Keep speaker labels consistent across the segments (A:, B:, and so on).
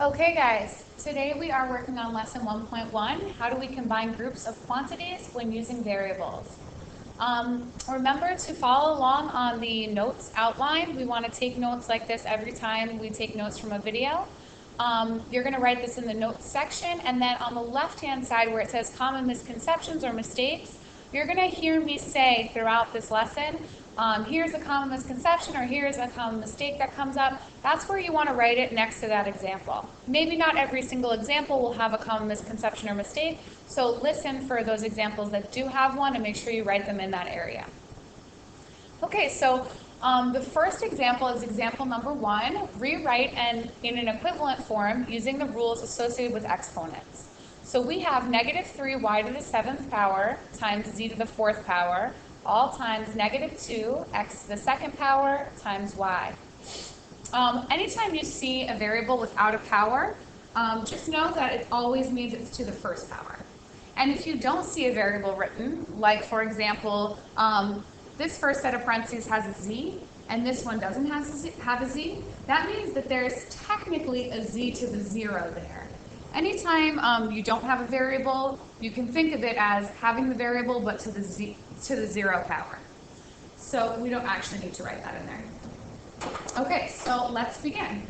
A: Okay guys, today we are working on lesson 1.1, how do we combine groups of quantities when using variables. Remember to follow along on the notes outline. We want to take notes like this every time we take notes from a video. You're going to write this in the notes section, and then on the left hand side where it says common misconceptions or mistakes, you're going to hear me say throughout this lesson, here's a common misconception or here's a common mistake that comes up. That's where you want to write it next to that example. Maybe not every single example will have a common misconception or mistake, so listen for those examples that do have one and make sure you write them in that area. Okay, so the first example is example number 1, rewrite in an equivalent form using the rules associated with exponents. So we have -3y to the 7th power times z to the 4th power all times -2 x to the 2nd power times y. Anytime you see a variable without a power, just know that it always means it's to the first power. And if you don't see a variable written, like for example, this first set of parentheses has a z, and this one doesn't have a z, that means that there's technically a z to the 0 there. Anytime you don't have a variable, you can think of it as having the variable but to the 0 power. So we don't actually need to write that in there. Okay, so let's begin.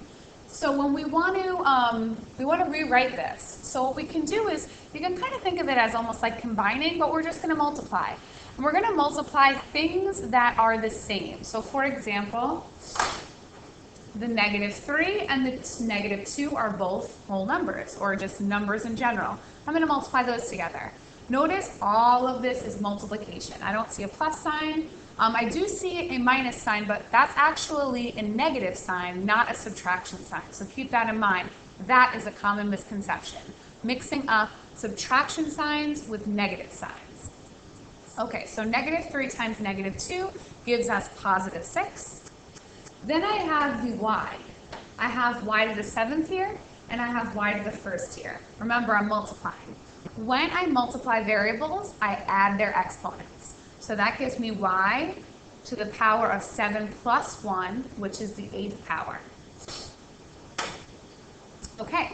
A: So when we want to rewrite this, so what we can do is, you can kind of think of it as almost like combining, but we're just going to multiply. And we're going to multiply things that are the same. So for example, the -3 and the -2 are both whole numbers, or just numbers in general. I'm going to multiply those together. Notice all of this is multiplication. I don't see a plus sign. I do see a minus sign, but that's actually a negative sign, not a subtraction sign. So keep that in mind. That is a common misconception, mixing up subtraction signs with negative signs. Okay, so -3 times -2 gives us +6. Then I have the y. I have y to the 7th here, and I have y to the 1st here. Remember, I'm multiplying. When I multiply variables, I add their exponents. So that gives me y to the power of 7 plus 1, which is the 8th power. Okay,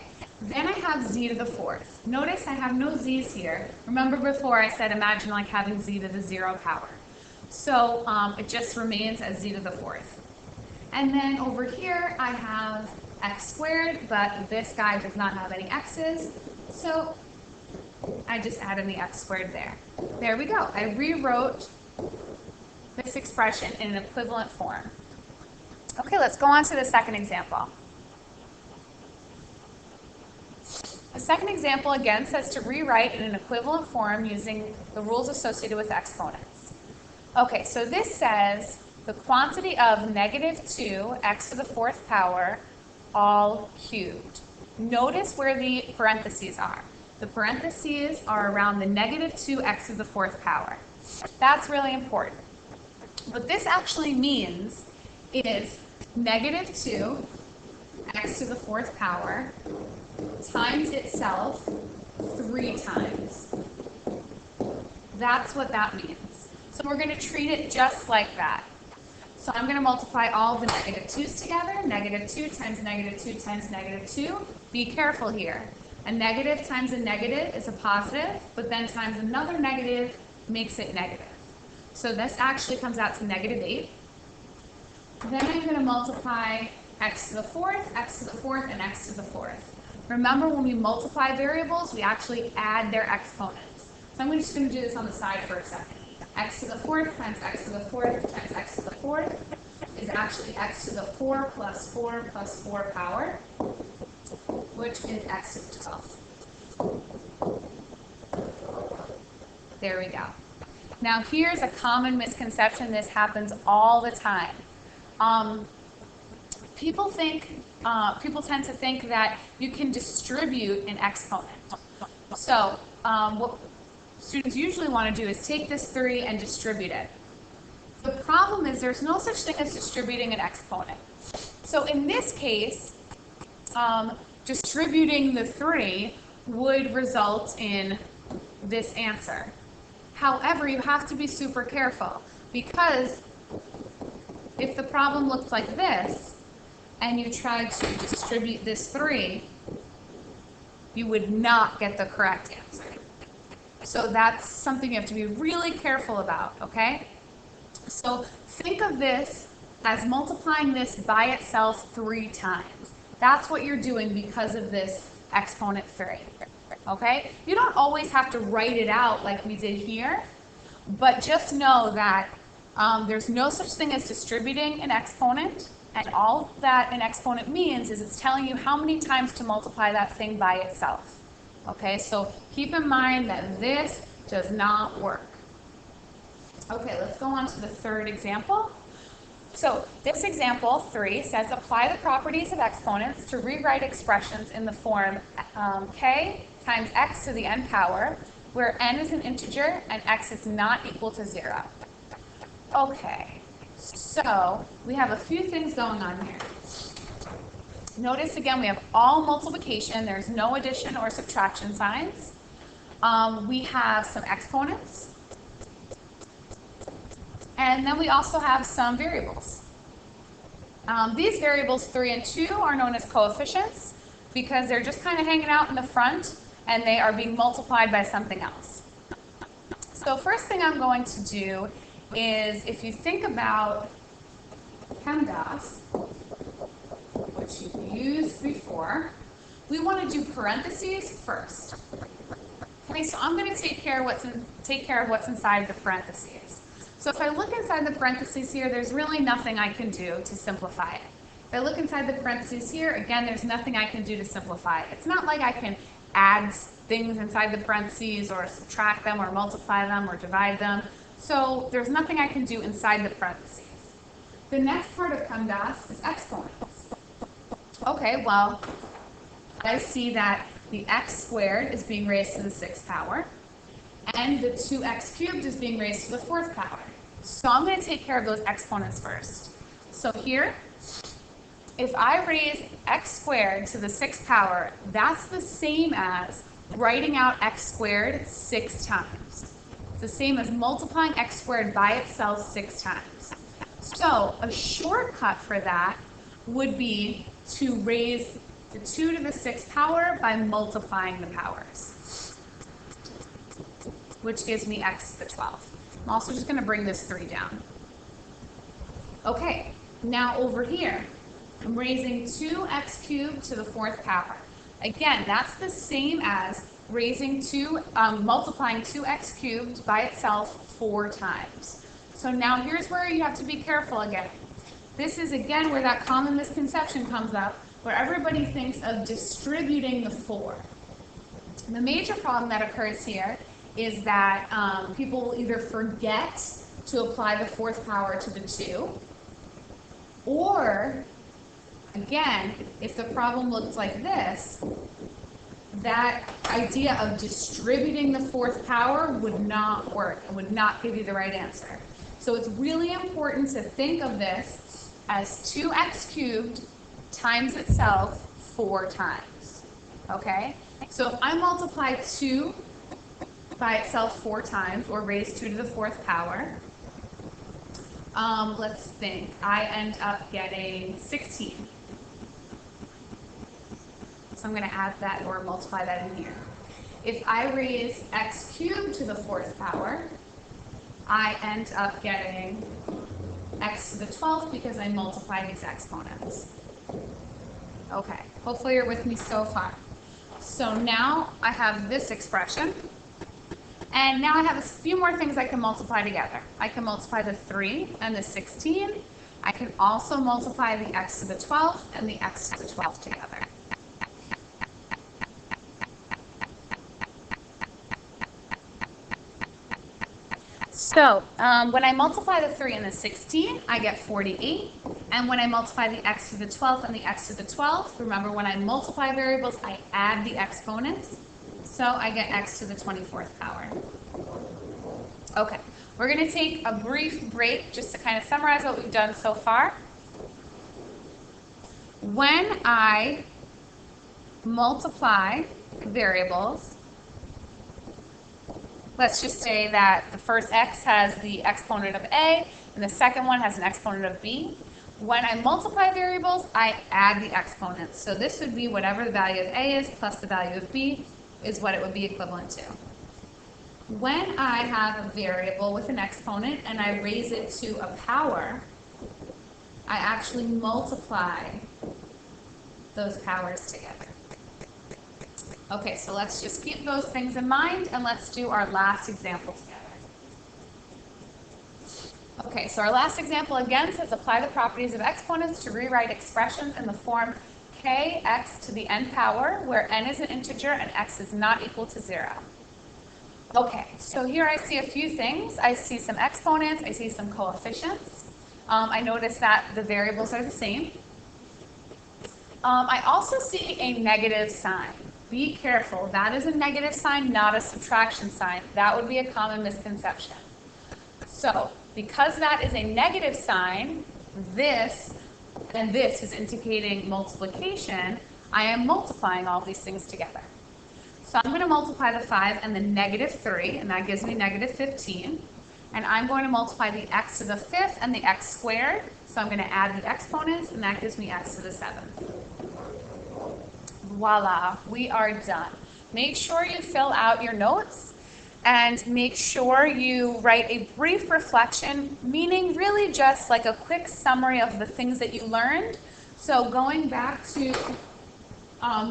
A: then I have z to the 4th. Notice I have no z's here. Remember before I said imagine like having z to the 0 power. So it just remains as z to the 4th. And then over here I have x squared, but this guy does not have any x's, so I just added the x squared there. There we go. I rewrote this expression in an equivalent form. Okay, let's go on to the second example. The second example again says to rewrite in an equivalent form using the rules associated with exponents. Okay, so this says the quantity of -2 x to the 4th power all cubed. Notice where the parentheses are. The parentheses are around the -2 x to the 4th power. That's really important. What this actually means is -2 x to the 4th power times itself 3 times. That's what that means. So we're going to treat it just like that. So I'm going to multiply all the -2's together. -2 times -2 times -2. Be careful here. A negative times a negative is a positive, but then times another negative makes it negative. So this actually comes out to -8. Then I'm going to multiply x to the 4th, x to the 4th, and x to the 4th. Remember, when we multiply variables, we actually add their exponents. So I'm just going to do this on the side for a second. X to the 4th times x to the 4th times x to the 4th is actually x to the 4 plus 4 plus 4 power, which is x to the 12th. There we go. Now here's a common misconception. This happens all the time. People tend to think that you can distribute an exponent. So what students usually want to do is take this 3 and distribute it. The problem is there's no such thing as distributing an exponent. So in this case, distributing the 3 would result in this answer. However, you have to be super careful, because if the problem looks like this, and you tried to distribute this 3, you would not get the correct answer. So that's something you have to be really careful about, okay? So think of this as multiplying this by itself 3 times. That's what you're doing because of this exponent 3, okay? You don't always have to write it out like we did here, but just know that there's no such thing as distributing an exponent, and all that an exponent means is it's telling you how many times to multiply that thing by itself. Okay, so keep in mind that this does not work. Okay, let's go on to the third example. So this example 3 says apply the properties of exponents to rewrite expressions in the form k times x to the n power, where n is an integer and x is not equal to 0. Okay, so we have a few things going on here. Notice again, we have all multiplication. There's no addition or subtraction signs. We have some exponents. And then we also have some variables. These variables 3 and 2 are known as coefficients because they're just kind of hanging out in the front and they are being multiplied by something else. So first thing I'm going to do is, if you think about PEMDAS, which you've used before, we want to do parentheses first. Okay, so I'm going to take care of what's inside the parentheses. So if I look inside the parentheses here, there's really nothing I can do to simplify it. If I look inside the parentheses here, again, there's nothing I can do to simplify it. It's not like I can add things inside the parentheses or subtract them or multiply them or divide them. So there's nothing I can do inside the parentheses. The next part of PEMDAS is exponents. Okay, well, I see that the x squared is being raised to the 6th power, and the 2x cubed is being raised to the 4th power. So I'm going to take care of those exponents first. So here, if I raise x squared to the 6th power, that's the same as writing out x squared 6 times. It's the same as multiplying x squared by itself 6 times. So a shortcut for that would be to raise the 2 to the 6th power by multiplying the powers, which gives me x to the 12th. I'm also just going to bring this 3 down. Okay, now over here, I'm raising 2x cubed to the 4th power. Again, that's the same as raising multiplying 2x cubed by itself 4 times. So now here's where you have to be careful again. This is again where that common misconception comes up, where everybody thinks of distributing the 4. The major problem that occurs here is that people will either forget to apply the 4th power to the 2, or, again, if the problem looks like this, that idea of distributing the 4th power would not work. It would not give you the right answer. So it's really important to think of this as 2x cubed times itself 4 times. Okay? So if I multiply 2 by itself 4 times, or raise 2 to the 4th power, let's think, I end up getting 16. So I'm going to add that or multiply that in here. If I raise x cubed to the 4th power, I end up getting x to the 12th because I multiply these exponents. Okay, hopefully you're with me so far. So now I have this expression, and now I have a few more things I can multiply together. I can multiply the 3 and the 16. I can also multiply the x to the 12th and the x to the 12th together. So when I multiply the 3 and the 16, I get 48. And when I multiply the x to the 12th and the x to the 12th, remember when I multiply variables, I add the exponents. So I get x to the 24th power. Okay, we're going to take a brief break just to kind of summarize what we've done so far. When I multiply variables, let's just say that the first x has the exponent of a, and the second one has an exponent of b. When I multiply variables, I add the exponents. So this would be whatever the value of A is plus the value of B is what it would be equivalent to. When I have a variable with an exponent and I raise it to a power, I actually multiply those powers together. Okay, so let's just keep those things in mind and let's do our last example together. Okay, so our last example again says apply the properties of exponents to rewrite expressions in the form kx to the n power, where n is an integer and x is not equal to 0. Okay, so here I see a few things. I see some exponents, I see some coefficients. I notice that the variables are the same. I also see a negative sign. Be careful, that is a negative sign, not a subtraction sign. That would be a common misconception. So, because that is a negative sign, this and this is indicating multiplication, I am multiplying all these things together. So I'm going to multiply the 5 and the negative 3, and that gives me negative 15. And I'm going to multiply the x to the 5th and the x squared. So I'm going to add the exponents, and that gives me x to the 7th. Voila, we are done. Make sure you fill out your notes and make sure you write a brief reflection, meaning really just like a quick summary of the things that you learned. So going back to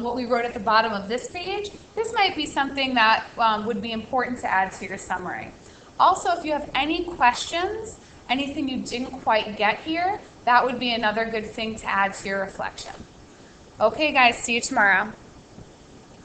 A: what we wrote at the bottom of this page, this might be something that would be important to add to your summary. Also, if you have any questions, anything you didn't quite get here, that would be another good thing to add to your reflection. Okay guys, see you tomorrow.